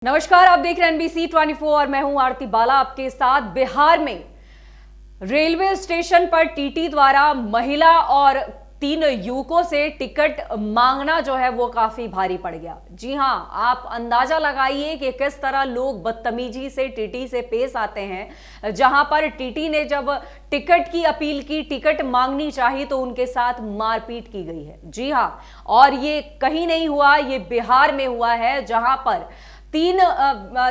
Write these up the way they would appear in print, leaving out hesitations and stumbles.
नमस्कार, आप देख रहे हैं NBC 24 और मैं हूं आरती बाला आपके साथ। बिहार में रेलवे स्टेशन पर टीटी द्वारा महिला और 3 युवकों से टिकट मांगना जो है वो काफी भारी पड़ गया। जी हां, आप अंदाजा लगाइए कि किस तरह लोग बदतमीजी से टीटी से पेश आते हैं। जहां पर टीटी ने जब टिकट की अपील की, टिकट मांगनी चाहिए तो उनके साथ मारपीट की गई है। जी हां, और ये कहीं नहीं हुआ, ये बिहार में हुआ है, जहां पर 3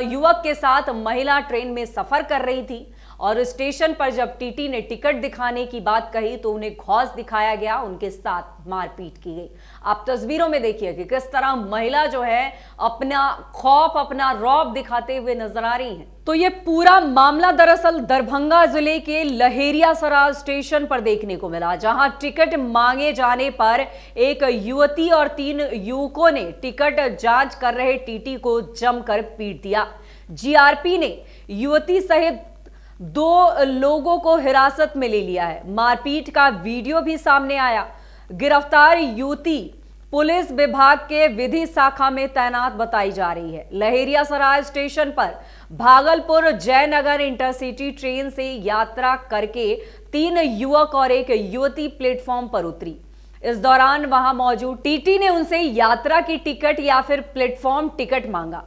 युवक के साथ महिला ट्रेन में सफर कर रही थी और स्टेशन पर जब टीटी ने टिकट दिखाने की बात कही तो उन्हें घौंस दिखाया गया, उनके साथ मारपीट की गई। आप तस्वीरों में देखिए कि किस तरह महिला जो है अपना खौफ, अपना रौब दिखाते हुए नजर आ रही हैं। तो ये पूरा मामला दरअसल दरभंगा जिले के लहेरियासराय स्टेशन पर देखने को मिला, जहां टिकट मांगे जाने पर एक युवती और 3 युवकों ने टिकट जांच कर रहे टीटी को जमकर पीट दिया। जीआरपी ने युवती सहित 2 लोगों को हिरासत में ले लिया है। मारपीट का वीडियो भी सामने आया। गिरफ्तार युवती पुलिस विभाग के विधि शाखा में तैनात बताई जा रही है। लहेरियासराय स्टेशन पर भागलपुर जयनगर इंटरसिटी ट्रेन से यात्रा करके 3 युवक और एक युवती प्लेटफॉर्म पर उतरी। इस दौरान वहां मौजूद टीटी ने उनसे यात्रा की टिकट या फिर प्लेटफॉर्म टिकट मांगा।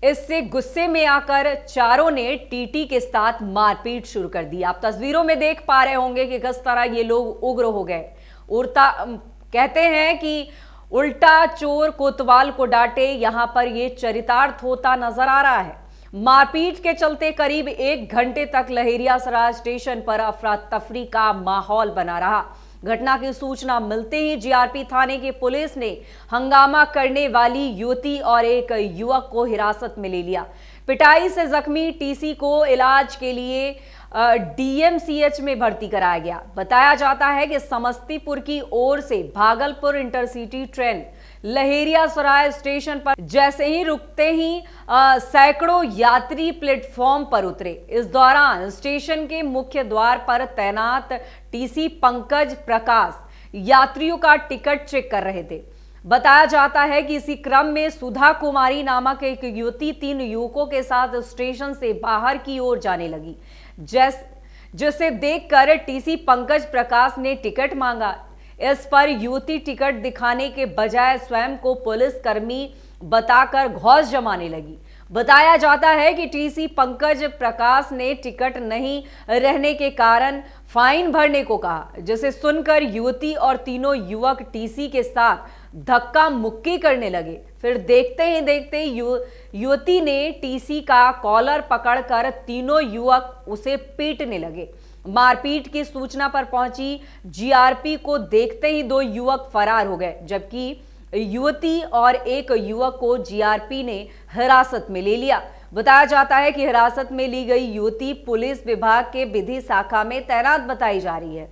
इससे गुस्से में आकर चारों ने टीटी के साथ मारपीट शुरू कर दी। आप तस्वीरों में देख पा रहे होंगे कि किस तरह ये लोग उग्र हो गए। कहते हैं कि उल्टा चोर कोतवाल को डांटे, यहां पर ये चरितार्थ होता नजर आ रहा है। मारपीट के चलते करीब 1 घंटे तक लहेरियासराय स्टेशन पर अफरा तफरी का माहौल बना रहा। घटना की सूचना मिलते ही जीआरपी थाने की पुलिस ने हंगामा करने वाली युवती और एक युवक को हिरासत में ले लिया। पिटाई से जख्मी टीसी को इलाज के लिए डीएमसीएच में भर्ती कराया गया। बताया जाता है कि समस्तीपुर की ओर से Bhagalpur intercity train Laheriasarai station पर जैसे ही रुकते ही सैकड़ों यात्री प्लेटफॉर्म पर उतरे। इस दौरान स्टेशन के मुख्य द्वार पर तैनात टीसी पंकज प्रकाश यात्रियों का टिकट चेक कर रहे थे। बताया जाता है कि इसी क्रम में सुधा कुमारी नामक एक युवती 3 युवकों के साथ स्टेशन से बाहर की ओर जाने लगी, जिसे देखकर टीसी पंकज प्रकाश ने टिकट मांगा। इस पर युवती टिकट दिखाने के बजाय स्वयं को पुलिसकर्मी बताकर घौंस जमाने लगी। बताया जाता है कि टीसी पंकज प्रकाश ने टिकट नहीं रहने के कारण फाइन भरने को कहा, जिसे सुनकर युवती और तीनों युवक टीसी के साथ धक्का मुक्की करने लगे। फिर देखते ही देखते युवती ने टीसी का कॉलर पकड़कर तीनों युवक उसे पीटने लगे। मारपीट की सूचना पर पहुंची जीआरपी को देखते ही 2 युवक फरार हो गए, जबकि युवती और एक युवक को जीआरपी ने हिरासत में ले लिया। बताया जाता है कि हिरासत में ली गई युवती पुलिस विभाग के विधि शाखा में तैनात बताई जा रही है।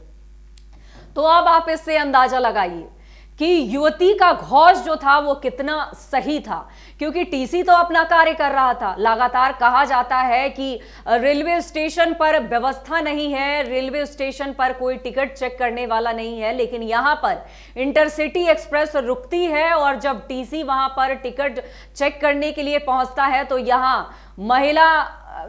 तो अब आप इससे अंदाजा लगाइए कि युवती का घौंस जो था वो कितना सही था, क्योंकि टीसी तो अपना कार्य कर रहा था। लगातार कहा जाता है कि रेलवे स्टेशन पर व्यवस्था नहीं है, रेलवे स्टेशन पर कोई टिकट चेक करने वाला नहीं है, लेकिन यहां पर इंटरसिटी एक्सप्रेस रुकती है और जब टीसी वहां पर टिकट चेक करने के लिए पहुंचता है तो यहां महिला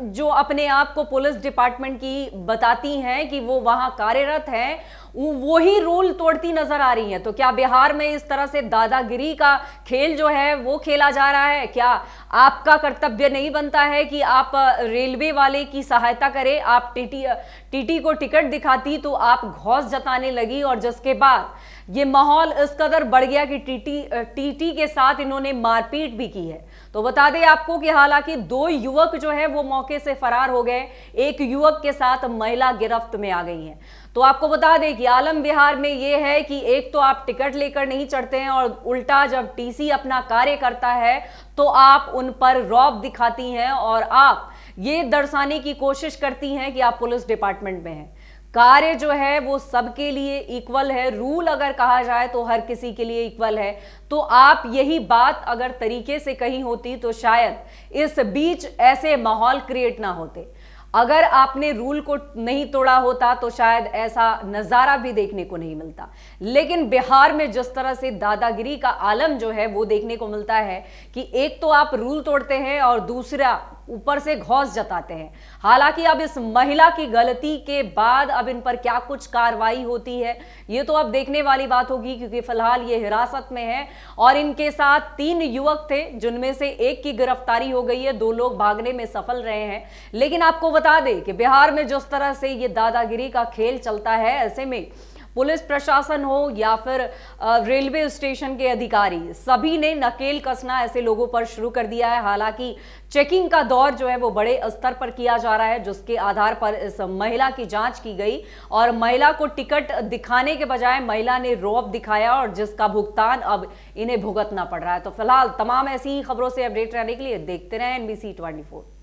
जो अपने आप को पुलिस डिपार्टमेंट की बताती हैं कि वो वहां कार्यरत हैं, वो ही रूल तोड़ती नजर आ रही हैं। तो क्या बिहार में इस तरह से दादागिरी का खेल जो है वो खेला जा रहा है? क्या आपका कर्तव्य नहीं बनता है कि आप रेलवे वाले की सहायता करें? आप टीटी को टिकट दिखाती तो आप घौंस जताने लगी, और जिसके बाद ये माहौल इस कदर बढ़ गया कि टीटी के साथ इन्होंने मारपीट भी की है। तो बता दें आपको कि हालांकि 2 युवक जो है वो मौके से फरार हो गए, एक युवक के साथ महिला गिरफ्त में आ गई है। तो आपको बता दें कि आलम बिहार में ये है कि एक तो आप टिकट लेकर नहीं चढ़ते हैं और उल्टा जब टीसी अपना कार्य करता है तो आप उन पर रौब दिखाती हैं और आप ये दर्शाने की कोशिश करती हैं कि आप पुलिस डिपार्टमेंट में हैं। कार्य जो है वो सबके लिए इक्वल है, रूल अगर कहा जाए तो हर किसी के लिए इक्वल है। तो आप यही बात अगर तरीके से कही होती तो शायद इस बीच ऐसे माहौल क्रिएट ना होते। अगर आपने रूल को नहीं तोड़ा होता तो शायद ऐसा नजारा भी देखने को नहीं मिलता। लेकिन बिहार में जिस तरह से दादागिरी का आलम जो है वो देखने को मिलता है कि एक तो आप रूल तोड़ते हैं और दूसरा ऊपर से घौंस जताते हैं। हालांकि अब इस महिला की गलती के बाद अब इन पर क्या कुछ कार्रवाई होती है ये तो अब देखने वाली बात होगी, क्योंकि फिलहाल ये हिरासत में है और इनके साथ 3 युवक थे जिनमें से एक की गिरफ्तारी हो गई है, 2 लोग भागने में सफल रहे हैं। लेकिन आपको बता दें कि बिहार में जिस तरह से ये दादागिरी का खेल चलता है, ऐसे में पुलिस प्रशासन हो या फिर रेलवे स्टेशन के अधिकारी, सभी ने नकेल कसना ऐसे लोगों पर शुरू कर दिया है। हालांकि चेकिंग का दौर जो है वो बड़े स्तर पर किया जा रहा है, जिसके आधार पर इस महिला की जांच की गई और महिला को टिकट दिखाने के बजाय महिला ने रौब दिखाया और जिसका भुगतान अब इन्हें भुगतना पड़ रहा है। तो फिलहाल तमाम ऐसी ही खबरों से अपडेट रहने के लिए देखते रहें NBC 24।